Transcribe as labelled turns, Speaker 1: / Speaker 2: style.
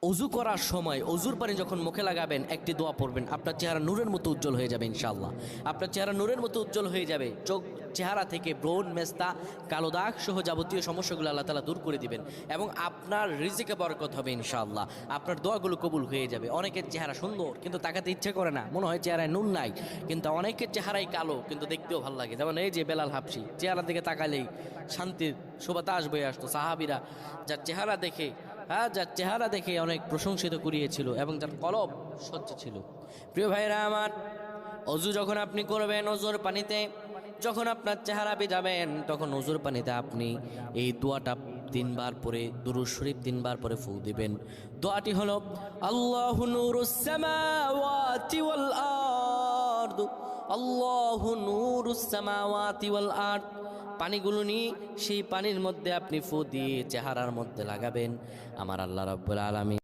Speaker 1: অজু করার সময় অজুর পানি যখন মুখে লাগাবেন একটি দোয়া পড়বেন, আপনার চেহারা নূরের মতো উজ্জ্বল হয়ে যাবে ইনশাআল্লাহ। আপনার চেহারা নূরের মতো উজ্জ্বল হয়ে যাবে, চোখ চেহারা থেকে ব্রণ, মেস্তা, কালো দাগ সহ যাবতীয় সমস্যাগুলো আল্লাহ তাআলা দূর করে দিবেন এবং আপনার রিজিকে বরকত হবে ইনশাআল্লাহ। আপনার দোয়াগুলো কবুল হয়ে যাবে। অনেকের চেহারা সুন্দর কিন্তু তাকাতে ইচ্ছে করে না, মনে হয় চেহারায় নুন নাই, কিন্তু অনেকের চেহারাই কালো কিন্তু দেখতেও ভালো লাগে। যেমন এই যে বেলাল হাবশি, চেহারা দিকে তাকালেই শান্তির সুবাতাস বয়ে আসতো। সাহাবীরা যার চেহারা দেখে অনেক প্রশংসিত করিয়েছিল এবং যার কলব স্বচ্ছ ছিল। প্রিয় ভাইরা আমার, অজু যখন আপনি করবেন, অজুর পানিতে যখন আপনার চেহারা ভিজাবেন, তখন অজুর পানিতে আপনি এই দোয়াটা 3 বার পরে, দুরূদ শরীফ 3 বার পরে ফু দিবেন। দোয়াটি হলো আল্লাহু নূরুস সামাওয়াতি ওয়াল আরদ, আল্লাহু নূরুস সামাওয়াতি ওয়াল আরদ। পানিগুলো নিয়ে সেই পানির মধ্যে আপনি ফু দিয়ে চেহারার মধ্যে লাগাবেন। আমার আল্লাহ রাব্বুল আলামিন